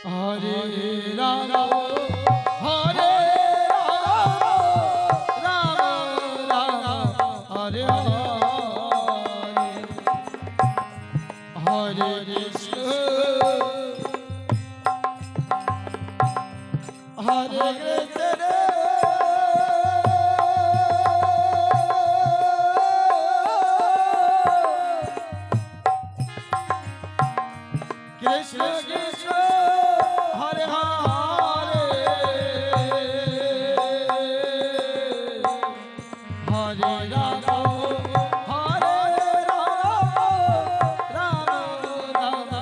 Hare Rama, Hare Rama, Rama Rama, Hare Hare, Hare Krishna, Hare Krishna, Krishna Krishna, Hare Hare, Hare Rama, Hare Rama, Rama Rama,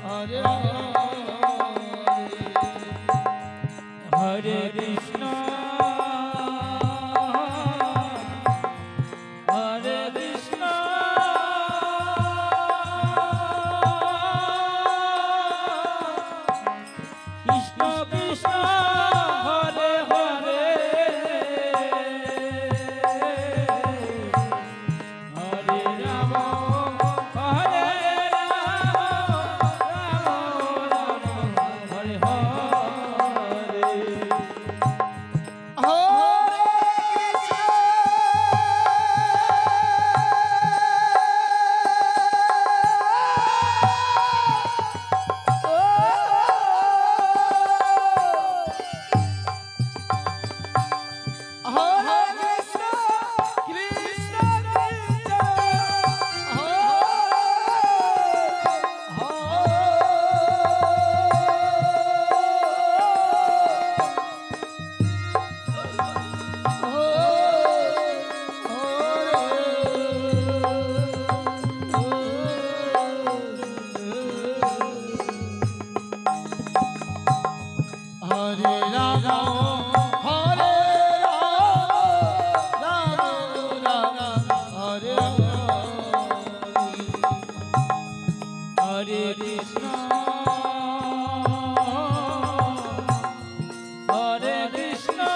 Hare Hare, Hare Krishna, Hare Krishna, Krishna Krishna, Hare Hare, Hare Rama, Hare Rama, Hare Hare, Hare Krishna, Hare Krishna,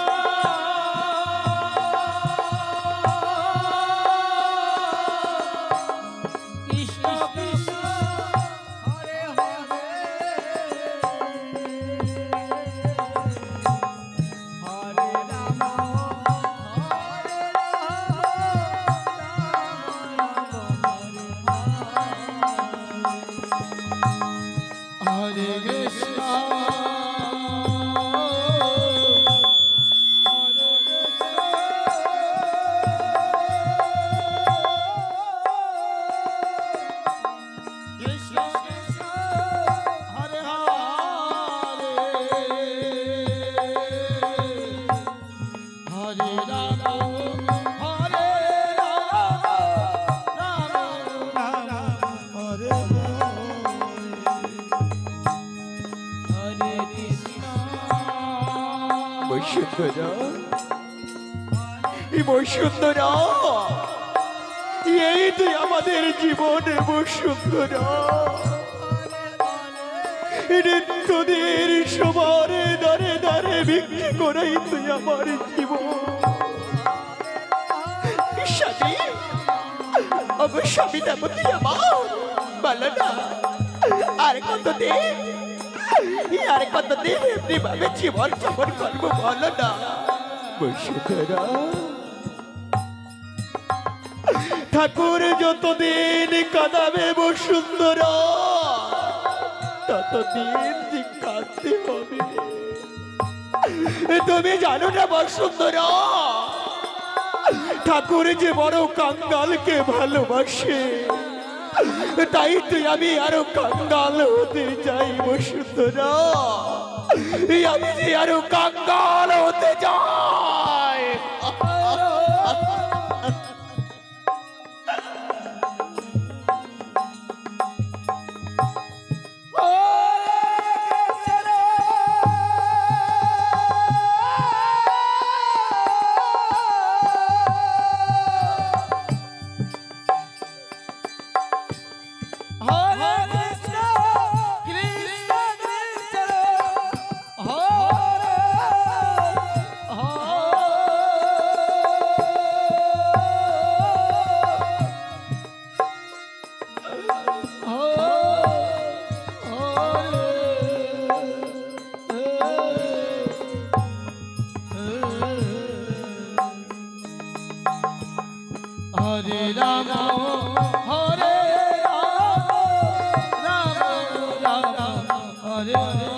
Krishna Krishna, Hare Hare, Hare Rama, Hare Hare Krishna, Hare Krishna, Krishna Krishna, Hare Hare, Hare Rama, Hare Rama, Rama Rama, Hare Bashundhara, এই বসুন্ধরা, এই তুই আমাদের জীবনে বসুন্ধরা, তোদের সবার দারে দারে বিক্রি করাই তুই আমার জীবন। স্বামী, আমার স্বামী তেমন তুই আমার বলো না, আর কতদিন এমনি ভাবে জীবন যাপন করবো বলো না বসুন্ধরা। ঠাকুর যতদিন কাঁদাবে বসুন্ধরা, ততদিন কাঁদতে হবে। তুমি জানো না বসুন্ধরা, ঠাকুর যে বড় কাঙ্গালকে ভালোবাসে, তাই তুই আমি আরো কাঙ্গাল হতে চাই বসুন্ধরা, আমি যে আরো কাঙ্গাল হতে চাই। Hare হরে হরে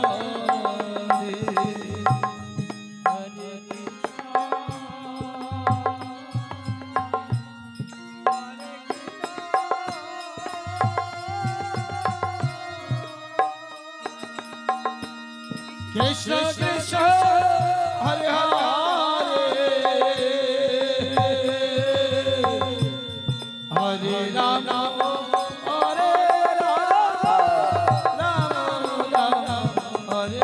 কৃষ্ণ কৃষ্ণ হরে হরে হরে রাম হরে রাম রাম রাম হরে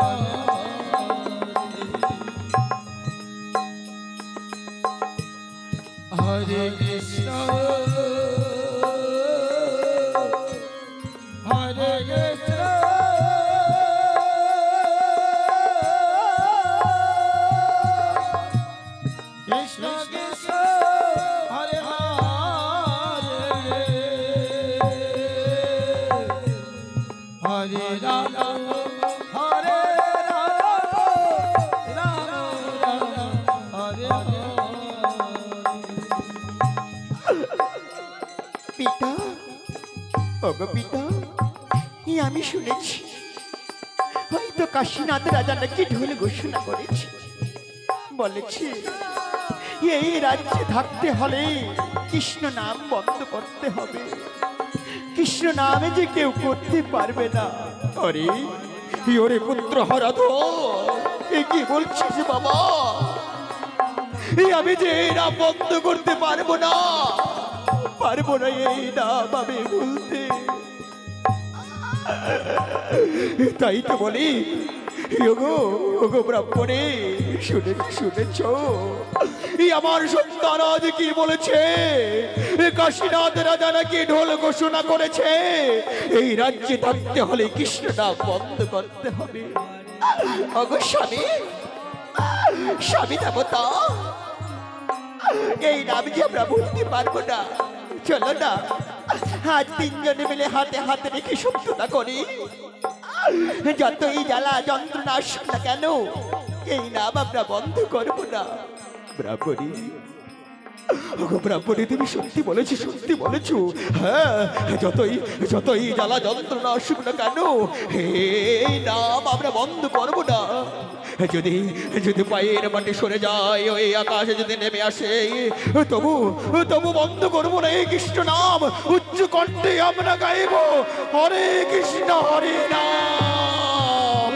হরে কৃষ্ণ হরে কৃষ্ণ কৃষ্ণ কৃষ্ণ হরে হরে হরে রাম হরে রাম রাম রাম হরে পিতা, ওগো পিতা, আমি শুনেছি হয়তো কাশীনাথ রাজা নাকি ঢোল ঘোষণা করেছে, বলেছে এই রাজ্যে থাকতে হলে কৃষ্ণ নাম বন্ধ করতে হবে, কৃষ্ণ নামে যে কেউ করতে পারবে না। আরে ওরে পুত্র হরাধর, এ কি বলছিস বাবা? আমি যে এই নাম বন্ধ করতে পারবো না, পারবো না এই নাম আমি বলতে। তাই তো বলি, ওগো ওগো ব্রাহ্মণে, শুনেছ আমার সন্তান আজ কি বলেছে? কাশীনাথ রাজা নাকি ঢোল ঘোষণা করেছে এই রাজ্যে থাকতে হলে কৃষ্ণ নাম বন্ধ করতে হবে। ওগো স্বামী, স্বামী দেবতা, এই নাম যে আমরা বলতে পারবো না, চলো না আজ তিনজনে মিলে হাতে হাতে রেখে সত্যতা করি। যতই জ্বালা যন্ত্রণা আসুক না কেন, এই নাম আমরা বন্ধ করবো না। ব্রাহ্মণী, ওগো ব্রাহ্মণী, তুমি সত্যি বলেছো, সত্যি বলেছো। হ্যাঁ, যতই জ্বালা যন্ত্রণা আসুক না কেন, এই নাম আমরা বন্ধ করবো না। যদি পায়ের মাটি সরে যায়, ওই আকাশে যদি নেমে আসে, তবু বন্ধ করবো না এই কৃষ্ণ নাম। উচ্চ কণ্ঠে আমরা গাইব হরে কৃষ্ণ হরে নাম।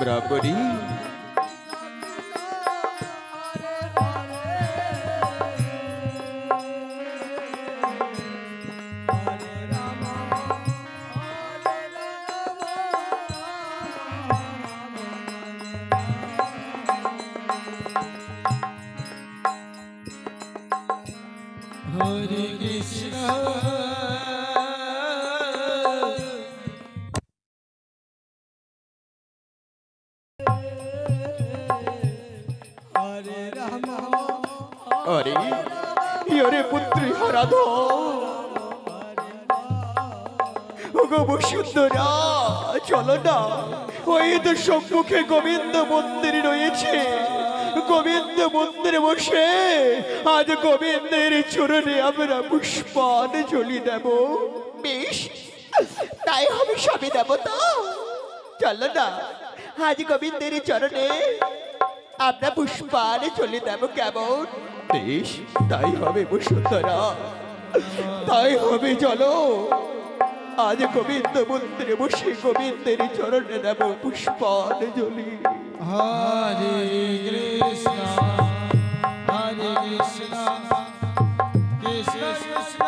ব্রাহ্মণী, হরে কৃষ্ণ হরে রাম আরে ওরে পুত্রী হরাধর, ওগো বসুন্ধরা, চলো না, ওই তো সম্মুখে গোবিন্দ মন্দির রয়েছে। গোবিন্দ মন্দিরে বসে আজ গোবিন্দের চরণে আমরা পুষ্পাঞ্জলি দেব। বেশ, তাই হবে স্বামী দেবতা। চলো না, আজ গোবিন্দের চরণে আমরা পুষ্পাঞ্জলি দেব, কেমন? বেশ, তাই হবে বসুন্ধরা, তাই হবে। চলো, আজ গোবিন্দ মন্দিরে বসে গোবিন্দের চরণে দেব পুষ্পাঞ্জলি। হরে কৃষ্ণ হরে কৃষ্ণ কৃষ্ণ কৃষ্ণ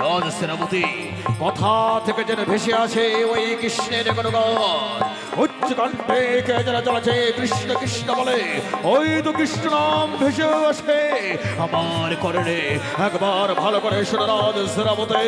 রাজসেনাপতি কথা থেকে যেন ভেসে আছে ওই কৃষ্ণের গুণগান উচ্চ কণ্ঠে কে যেন চলেছে কৃষ্ণ কৃষ্ণ বলে ওই তো কৃষ্ণ নাম ভেসে আসে আমার করণে একবার ভালো করে শোনো রাজসেনাপতি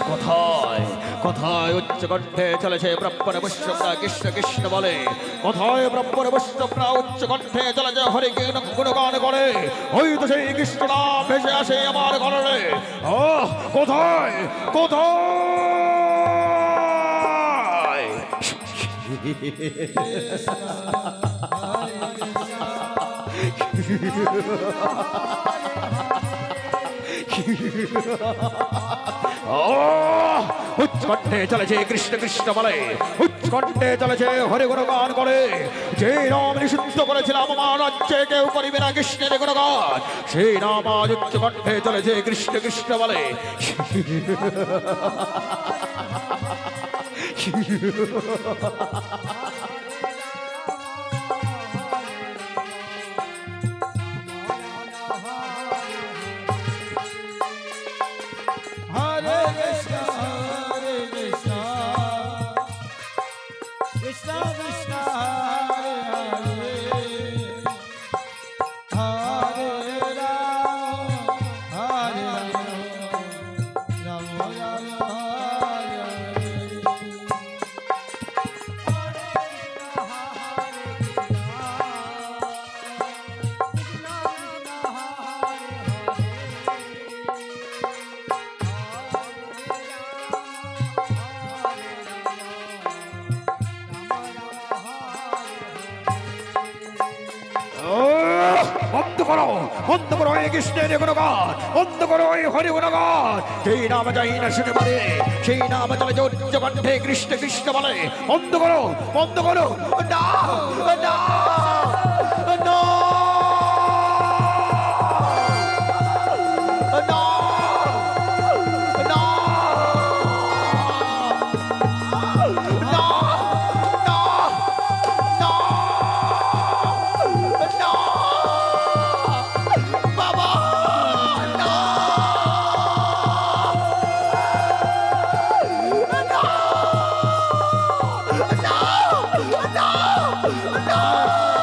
কোথায় কোথায় উচ্চ কণ্ঠে চলেছে ব্রাহ্মণ বৈষ্ণবরা কৃষ্ণ কৃষ্ণ বলে কোথায় ব্রাহ্মণ বৈষ্ণবরা উচ্চ কণ্ঠে চলেছে হরি গুণগান করে ওই তো সেই কৃষ্ণ নাম ভেসে আসে আমার ঘরে কোথায় কোথায় উচ্চকণ্ঠে চলেছে কৃষ্ণ কৃষ্ণ বলে উচ্চকণ্ঠে চলেছে হরি গুণগান করে যে নাম নিষিদ্ধ করেছিলাম আমার রাজ্যে কেউ করিবে না কৃষ্ণের গুণগান সেই নাম আজ উচ্চকণ্ঠে চলেছে কৃষ্ণ কৃষ্ণ বলে Hare Krishna, Hare Krishna, Krishna Krishna, Hare Hare, Hare Rama, Hare Rama, Rama Rama, Hare বন্ধ করো এই কৃষ্ণের গুণগান বন্ধ করো এই হরি গুণগান যেই নাম যাই না শুনে বলে সেই নাম চলে উচ্চ কণ্ঠে কৃষ্ণ কৃষ্ণ বলে বন্ধ করো না না না No!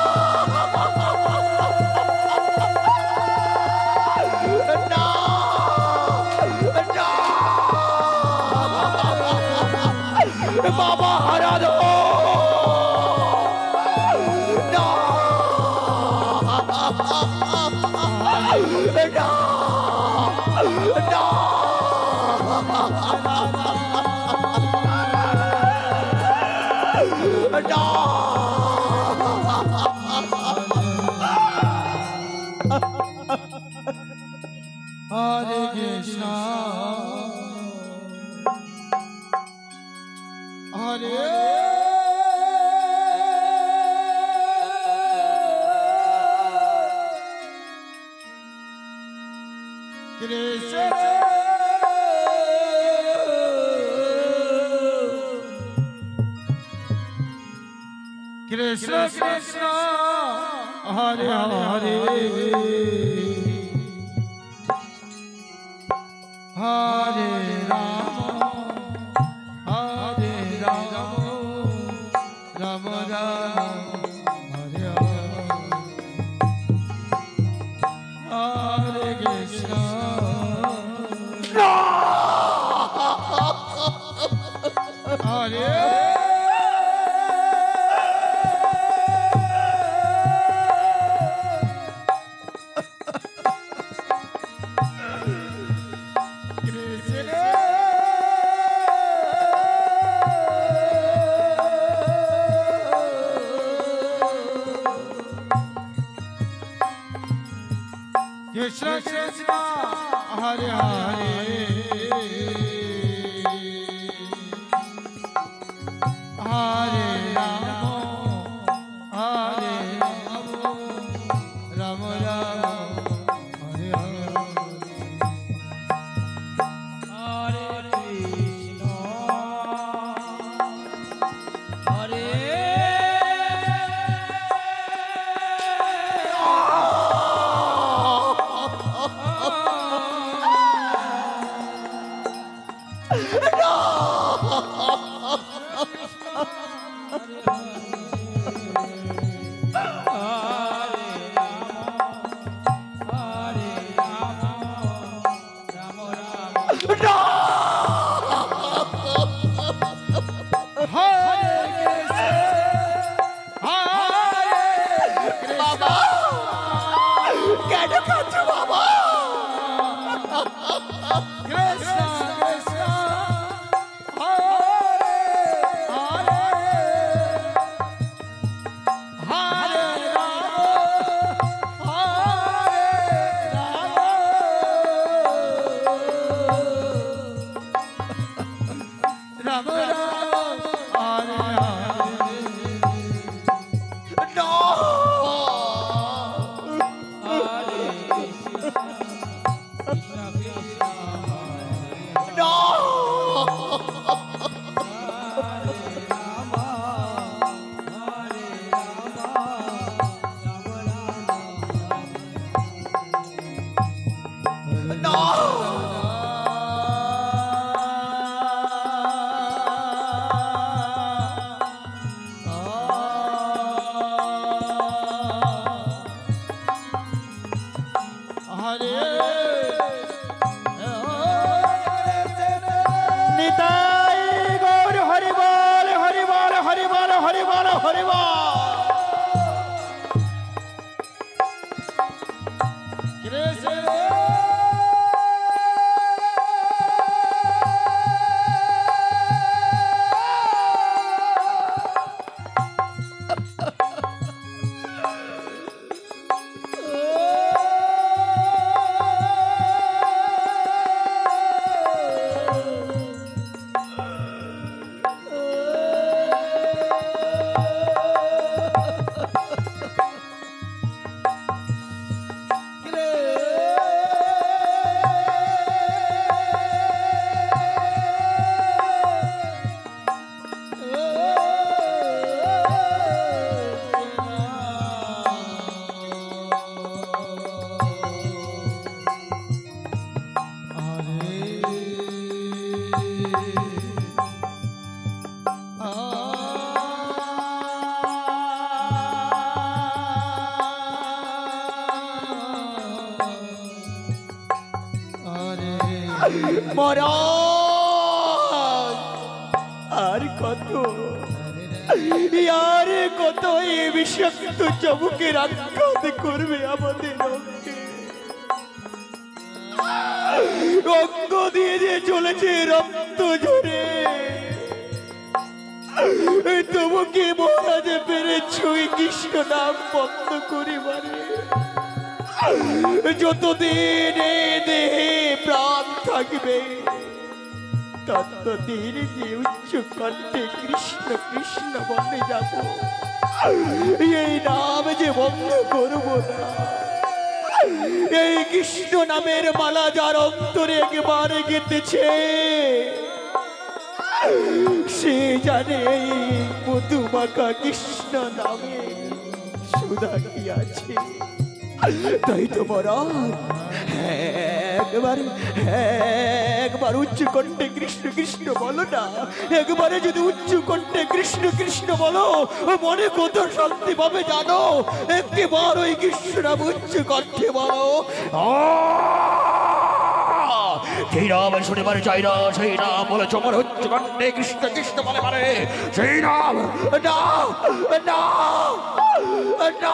Hare Krishna, Krishna Krishna, Hare Hare, Hare Rama, Hare Rama, Rama Rama, Hare Hare, Hare Krishna. Hare Krishna Krishna, Hare Hare, Hare Rama, Hare Rama, Rama Rama, Hare Hare, Hare Krishna, Hare কেন কাঁদছো বাবা? Krishna Krishna, Hare Hare, Hare Rama, Hare Rama, Rama Rama, Hare Hare. No! Nitai Gour Hari বল, হরি বল, হরি বল, হরি বল, হরি বল। মহারাজ আর কত, আর কত এই বিষাক্ত চমকের আঘাত করবে আমাদের রক্তে? রক্ত দিয়ে দিয়ে চলেছে রক্ত ঝরে, তোমাকে মহারাজে পেরেছ ওই কৃষ্ণ নাম বন্ধ করিবারে। যতদিন এ দেহে প্রাণ থাকবে ততদিন যে উচ্চ কণ্ঠে কৃষ্ণ কৃষ্ণ বলে যাব, এই নাম যে বন্ধ করব না। এই কৃষ্ণ নামের মালা যার অন্তরে একবার গেঁথেছে সে জানে এই মধুমাখা কৃষ্ণ নামে সুধা কি আছে। তাই তো মহারাজ একবার উচ্চ কণ্ঠে কৃষ্ণ কৃষ্ণ বলো না। একবারে যদি উচ্চ কণ্ঠে কৃষ্ণ কৃষ্ণ বলো মনে কত শান্তি পাবে জানো। একবার ওই কৃষ্ণ নাম উচ্চ কণ্ঠে বলো। সেই নাম শুনিবার চাই না, সেই নাম বলে চমর উচ্চ কণ্ঠে কৃষ্ণ কৃষ্ণ বলে মানে সেই নাম না না না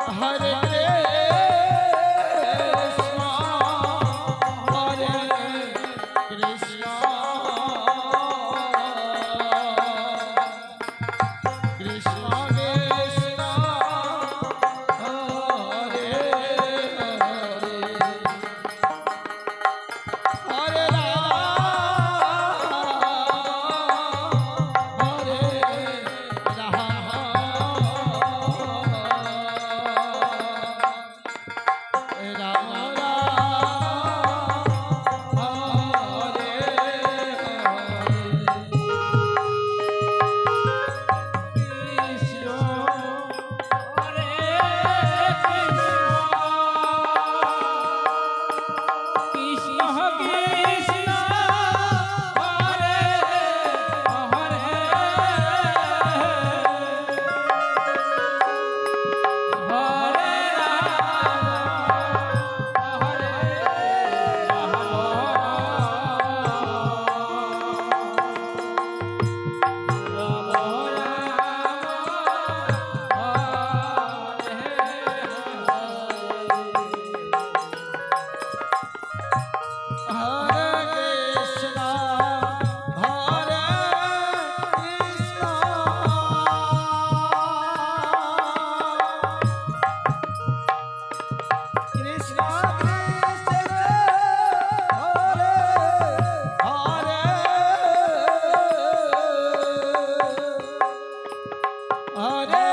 হরে কৃষ্ণ কৃষ্ণ কৃষ্ণ হরে হরে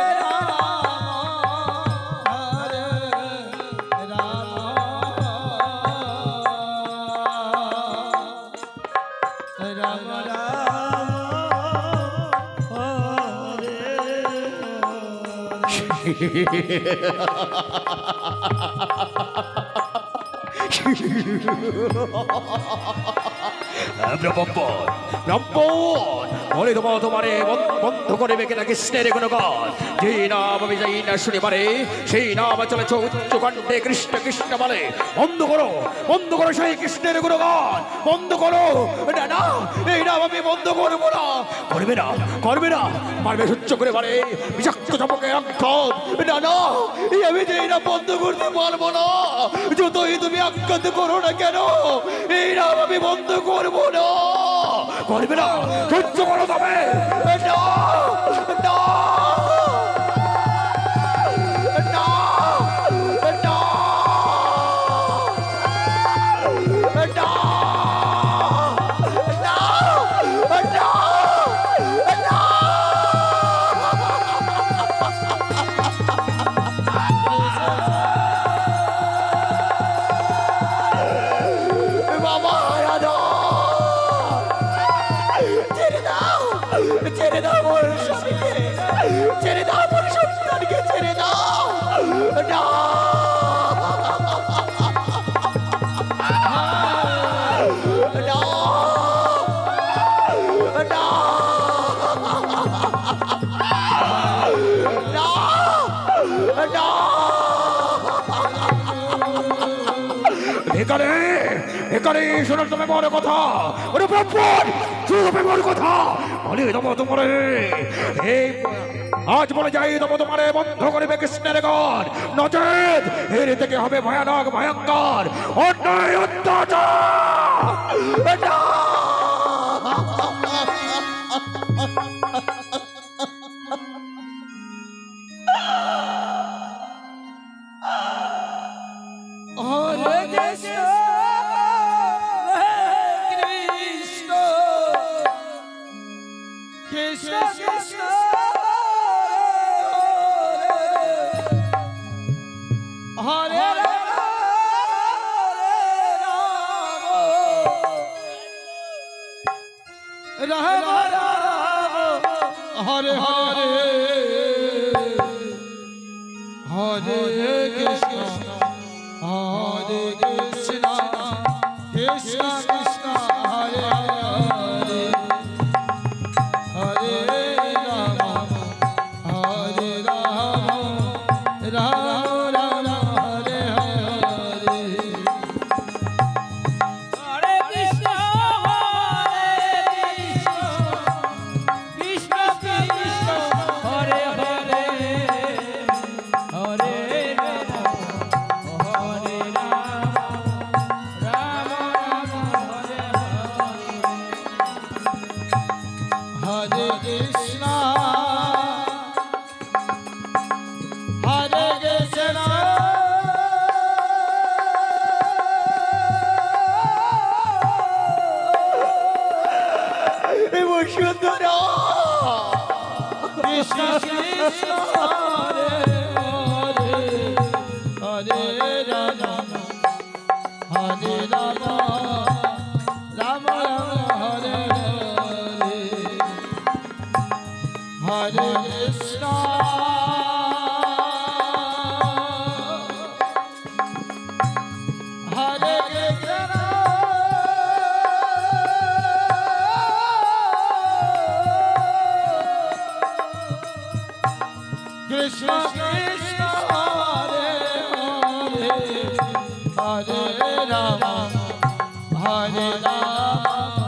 ব্রাহ্মণ ব্রাহ্মণ বলে দেবো তোমারে বন্ধ করে বেঁকে না কৃষ্ণের গুণগান যে নাম আমি যাই না শুনে পারে সেই নাম চলেছ উচ্চ কণ্ঠে কৃষ্ণ কৃষ্ণ বলে বন্ধ করো সেই কৃষ্ণের গুণগান বন্ধ করো না না এই নাম আমি বন্ধ করবো না করবে না পারবে উচ্চ করে বলে বিষাক্ত চমকে আঘাত না না এই আমি যে এই নাম বন্ধ করতে পারবো না যতই তুমি আঘাত করো না কেন এই নাম আমি বন্ধ করবো না করবে না সহ্য করো তবে না না এখানে শোনার তুমি বড় কথা ওরে ব্রাহ্মণ শুনবে বড় কথা বলে দেবো তোমার এই আজ বলে যাই দেবো তোমারে বন্ধ করবে কৃষ্ণের গান নচেত এর থেকে হবে ভয়ানক ভয়ঙ্কর অন্যায় অত্যাচার হরে কৃষ্ণ কৃষ্ণ কৃষ্ণ কৃষ্ণ হরে রাম হরে হরে হরে কৃষ্ণ হরে কৃষ্ণ কৃষ্ণ কৃষ্ণ হরে হরে হরে রাম হরে রাম রাম রাম হরে হরে হরে কৃষ্ণ কৃষ্ণ কৃষ্ণ হরে হরে হরে কৃষ্ণ হরে হরে হরে রাম হরে রাম রাম রাম হরে হরে হরে কৃষ্ণ হরে কৃষ্ণ কৃষ্ণ হরে হরে হরে রাম হরে রাম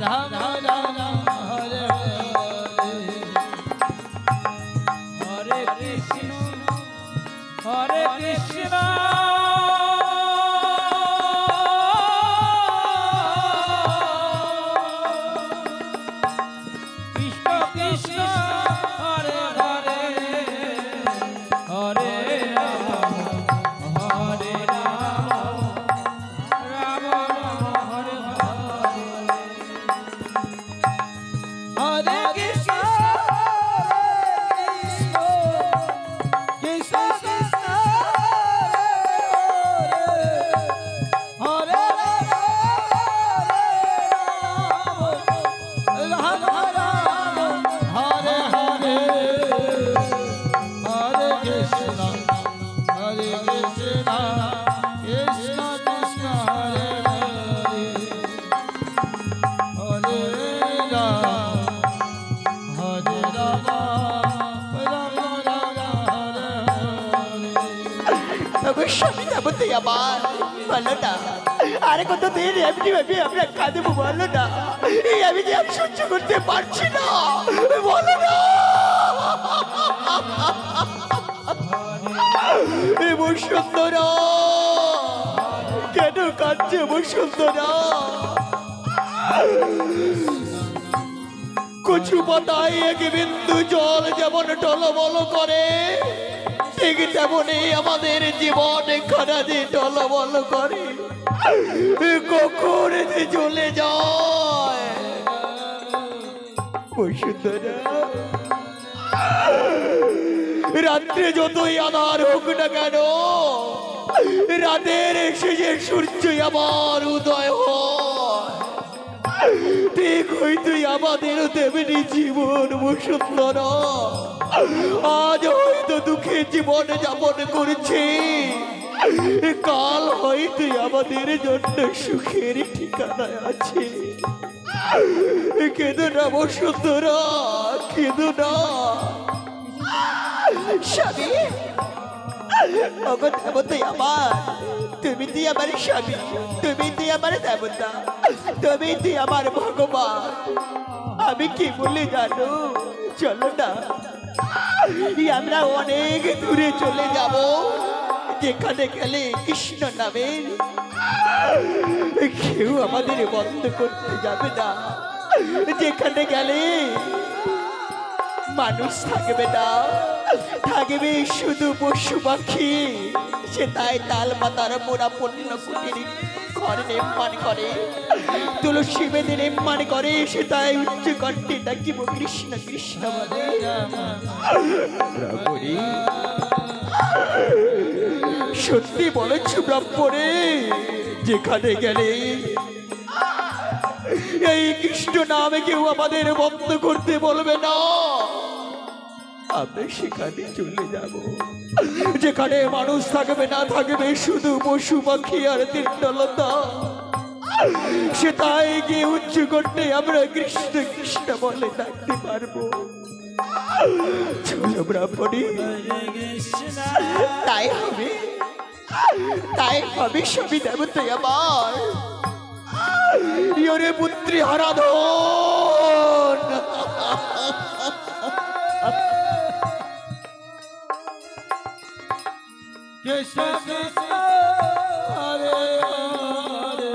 রাম রাম হরে হরে হরে কৃষ্ণ কৃষ্ণ কৃষ্ণ হরে হরে হরে রাম হরে রাম রাম রাম হরে হরে কৃষ্ণ কৃষ্ণ কৃষ্ণ হরে রাম রাম হরে হরে হরে কৃষ্ণ হরে কৃষ্ণ কৃষ্ণ কৃষ্ণ হরে হরে হরে রাম হরে রাম রাম রাম হরে হরে অবশ্যই দেবতে আবার বলো না আরে কত দিন এমনি ভাবে আমরা কাঁদবো বলো না এই আমি যে আর সহ্য করতে পারছি না বলো না এ বসুন্ধরা কেন কাঁদছে বসুন্ধরা কচু পাতায় এক বিন্দু জল যেমন টলমল করে ঠিক তেমনই আমাদের জীবন খানা যে টলমল করে কখন যে চলে যায় বসুন্ধরা রাত্রে যতই আধার হোক না কেন রাতের শেষে সূর্য আবার উদয় হয় ঠিক হইতুই আমাদের তেমনি জীবন বসুন্ধরা আজ হয়তো দুঃখে জীবন যাপন করছে কাল হয়তো আমাদের জন্য সুখের ঠিকানায় আছে কেঁদো না বসুন্ধরা কেঁদো না স্বামী দেবতাই আমার তুমি তুই আমার স্বামী তুমি তুই আমার দেবতা তুমি তুই আমার ভগবান আমি কি বলে জানো চলো না আমরা অনেক দূরে চলে যাব যেখানে গেলে কৃষ্ণ নামের কেউ আমাদের বন্ধ করতে যাবে না যেখানে গেলে মানুষ থাকবে না থাকবে শুধু পশু পাখি সে তাই তাল পাতার মোড়া পণ্য কুটির ঘর নির্মাণ করে তুলসী বেদে নির্মাণ করে সে তাই উচ্চ কণ্ঠে ডাকিব কৃষ্ণ কৃষ্ণ বলে সত্যি বলেছ ব্রাহ্মণে যেখানে গেলে এই কৃষ্ণ নামে কেউ আমাদের বন্ধ করতে বলবে না আমরা সেখানে চলে যাব যেখানে মানুষ থাকবে না থাকবে শুধু পশু পাখি আর তৃণলতা সে তাই গিয়ে উচ্চ করতে আমরা কৃষ্ণ কৃষ্ণ বলে ডাকতে পারবো চলো ব্রাহ্মণী তাই হবে সবই দেবতাই আমার ইয়রে পুত্রী হরাধন কৃষ্ণ কৃষ্ণ হরে হরে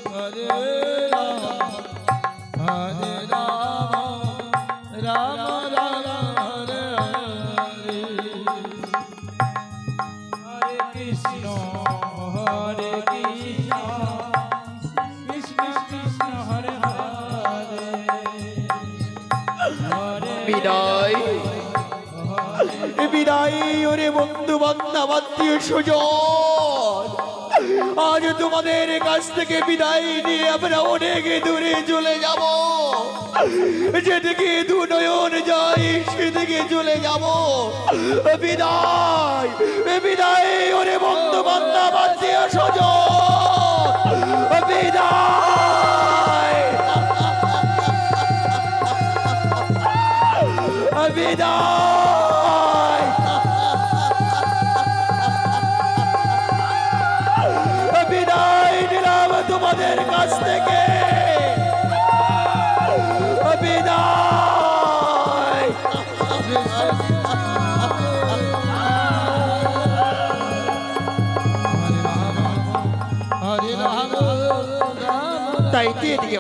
হরে রাম হরে রাম রাম রাম হরে হরে হরে কৃষ্ণ হরে কৃষ্ণ কৃষ্ণ কৃষ্ণ হরে হরে হরে বিনয় বিদায় ওরে বন্ধু বান্ধব আত্মীয় স্বজন, আজ তোমাদের কাছ থেকে বিদায় নিয়ে আমরা অনেক দূরে চলে যাব। যেদিকে দু নয়ন যাই সেদিকে চলে যাব। বিদায় বিদায় ওরে বন্ধু বান্ধব আত্মীয় স্বজন, বিদায় বিদায় বিদায় নিলাম তোমাদের কাছ থেকে। বিদায়। হরে রাম হরে রাম রাম তাই দিয়ে